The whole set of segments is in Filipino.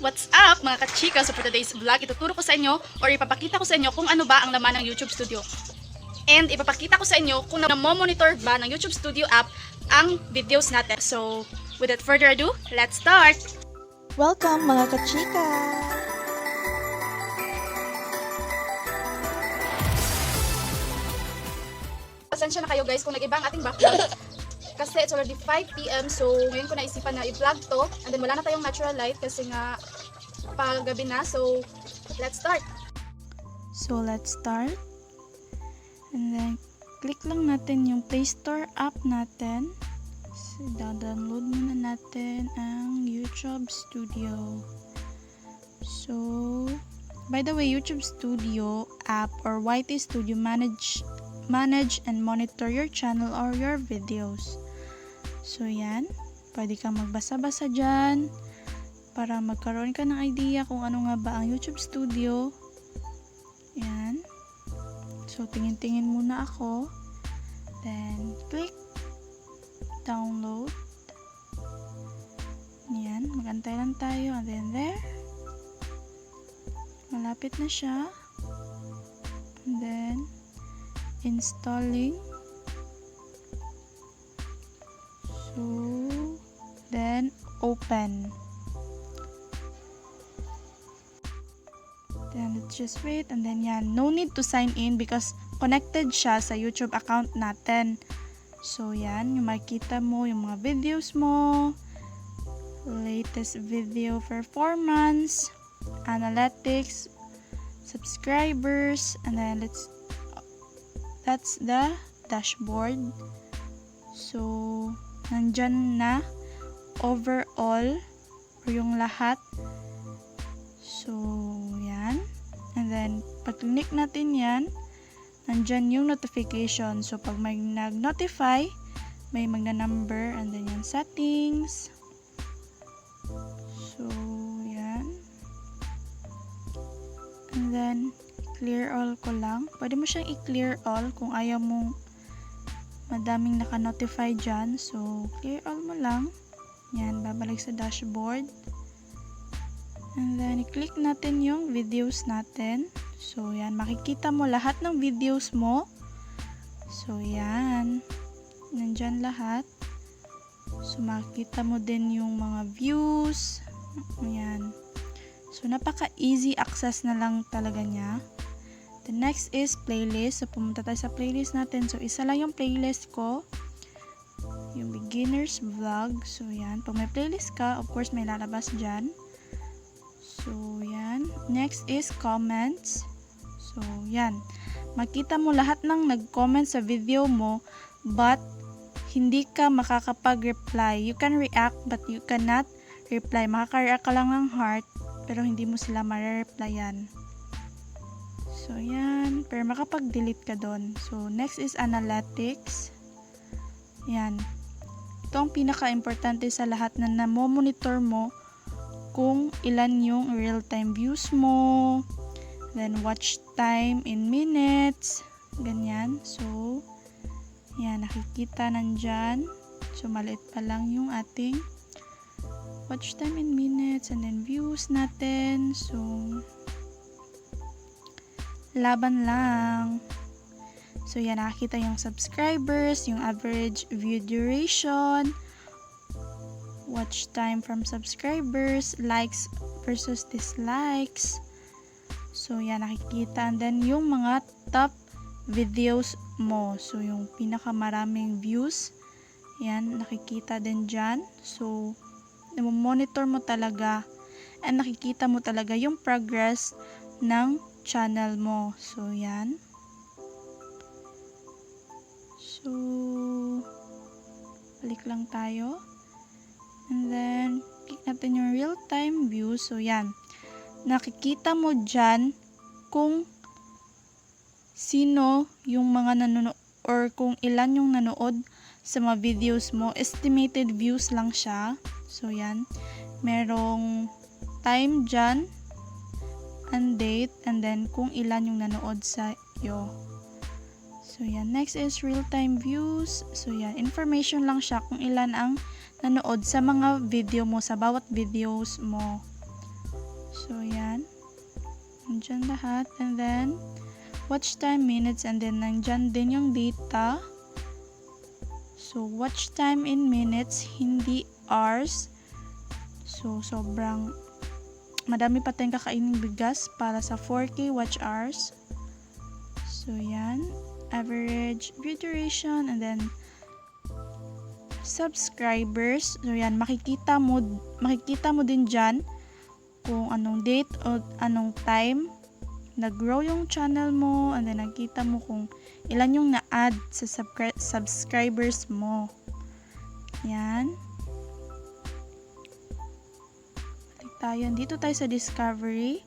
What's up mga kachika? So for today's vlog, ituturo ko sa inyo or ipapakita ko sa inyo kung ano ba ang laman ng YouTube Studio. And ipapakita ko sa inyo kung na-monitor ba ng YouTube Studio app ang videos natin. So without further ado, let's start! Welcome mga kachika! Pasensya na kayo guys kung nag-iba ang ating background. Kasi it's already 5 PM, so ngayon ko naisipan na i-vlog to. And then wala na tayong natural light kasi nga paggabi na. So let's start! And then click lang natin yung Play Store app natin. So, download muna natin ang YouTube Studio. So, by the way, YouTube Studio app or YT Studio manage and monitor your channel or your videos. So, yan. Pwede kang magbasa-basa dyan para magkaroon ka ng idea kung ano nga ba ang YouTube Studio. Yan. So, tingin-tingin muna ako. Then, click download. Yan. Magantay lang tayo. And then, there. Malapit na siya. And then, installing. So, then open. Then let's just wait, and then yan, no need to sign in because connected siya sa YouTube account natin. So yan, yung makikita mo yung mga videos mo, latest video performance, analytics, subscribers, and then that's the dashboard. So, nandyan na overall or yung lahat. So, yan. And then, pag click natin yan, nandyan yung notification. So, pag may nag-notify, may magna-number, and then yung settings. So, yan. And then, clear all ko lang. Pwede mo siyang i-clear all kung ayaw mong madaming naka-notify dyan. So, clear all mo lang. Yan, babalik sa dashboard. And then, i-click natin yung videos natin. So, yan, makikita mo lahat ng videos mo. So, yan. Nandyan lahat. So, makikita mo din yung mga views. Yan. So, napaka-easy access na lang talaga niya. The next is playlist. So, pumunta tayo sa playlist natin. So, isa lang yung playlist ko. Yung beginner's vlog. So, yan. Pag may playlist ka, of course, may lalabas dyan. So, yan. Next is comments. So, yan. Makita mo lahat ng nag-comment sa video mo, but hindi ka makakapag-reply. You can react, but you cannot reply. Makaka-react ka lang ng heart, pero hindi mo sila ma-replyan. So, yan. Pero makapag-delete ka doon. So, next is analytics. Yan. Ito ang pinaka-importante sa lahat na namomonitor mo kung ilan yung real-time views mo. Then, watch time in minutes. Ganyan. So, yan. Nakikita nandyan. So, maliit pa lang yung ating watch time in minutes. And then, views natin. So, laban lang. So, yan, nakikita yung subscribers, yung average view duration, watch time from subscribers, likes versus dislikes. So, yan, nakikita. And then, yung mga top videos mo. So, yung pinakamaraming views, yan, nakikita din dyan. So, monitor mo talaga and nakikita mo talaga yung progress ng channel mo. So, yan. So, balik lang tayo. And then, click natin yung real-time view. So, yan. Nakikita mo dyan kung sino yung mga nanonood or kung ilan yung nanood sa mga videos mo. Estimated views lang siya. So, yan. Merong time dyan and date, and then kung ilan yung nanood sa iyo. So, yan. Next is real-time views. So, yan. Information lang siya kung ilan ang nanood sa mga video mo, sa bawat videos mo. So, yan. Nandyan lahat. And then, watch time minutes. And then, nandyan din yung data. So, watch time in minutes, hindi hours. So, sobrang madami pa tayong kakainin bigas para sa 4K watch hours. So, yan. Average view duration. And then, subscribers. So, yan. Makikita mo din dyan kung anong date o anong time nag-grow yung channel mo, and then nakita mo kung ilan yung na-add sa subscribers mo. Yan. Balik tayo. Dito tayo sa discovery.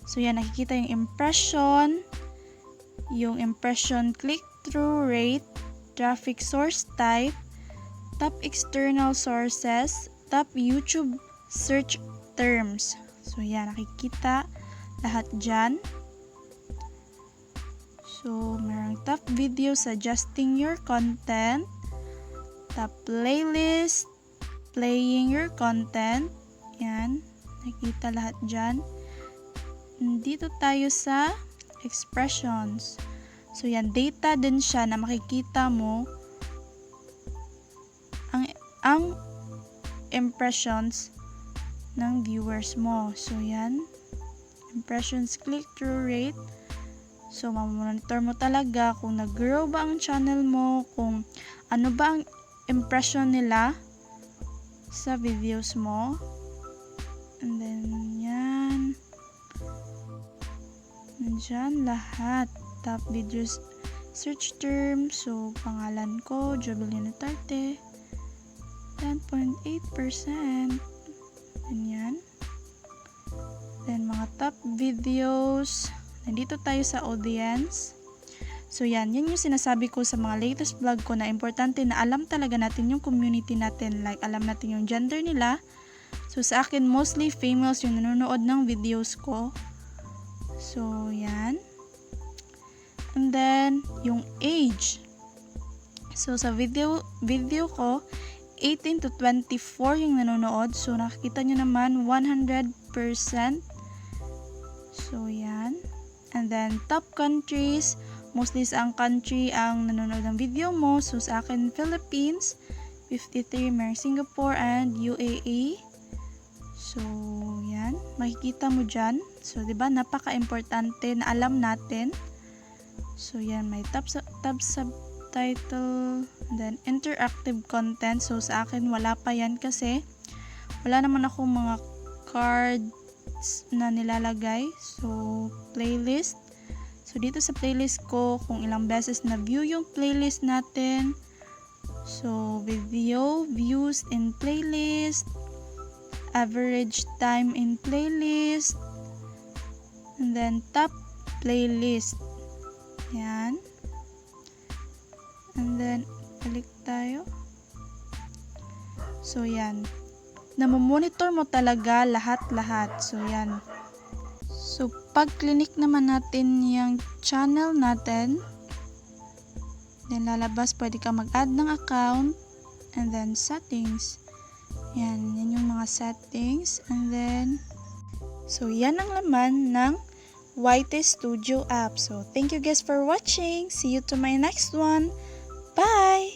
So, yan. Nakikita yung impression click-through rate, traffic source type, top external sources, top YouTube search terms. So, yan. Nakikita lahat dyan. So, merong top video suggesting your content, top playlist, playing your content. Yan. Nakikita lahat dyan. Dito tayo sa expressions. So, yan. Data din siya na makikita mo ang impressions ng viewers mo. So, yan. Impressions click-through rate. So, mamonitor mo talaga kung nag-grow ba ang channel mo, kung ano ba ang impression nila sa videos mo. And then, yan. Nandyan lahat. Top videos search term. So, pangalan ko, Jubilee Notarte. 10.8%. Ganyan. Then, mga top videos. Nandito tayo sa audience. So, yan. Yan yung sinasabi ko sa mga latest vlog ko na importante na alam talaga natin yung community natin. Like, alam natin yung gender nila. So, sa akin, mostly females yung nanonood ng videos ko. So, yan. And then, yung age. So, sa video ko, 18 to 24 yung nanonood. So, nakikita nyo naman, 100%. So, yan. And then, top countries. Mostly sa ang country ang nanonood ng video mo. So, sa akin, Philippines, 53, merong Singapore, and UAE. So, yan. Makikita mo dyan. So, diba, napaka-importante na alam natin. So, yan. May top subtitle. And then, interactive content. So, sa akin, wala pa yan kasi wala naman akong mga cards na nilalagay. So, playlist. So, dito sa playlist ko, kung ilang beses na view yung playlist natin. So, video, views in playlist, average time in playlist, and then top playlist. Yan. And then, balik tayo. So, yan. Namomonitor mo talaga lahat-lahat. So, yan. So, pag clinic naman natin yung channel natin, then lalabas, pwede ka mag-add ng account, and then settings. Yan, yan yung mga settings. And then, so yan ang laman ng YT Studio app. So, thank you guys for watching. See you to my next one. Bye!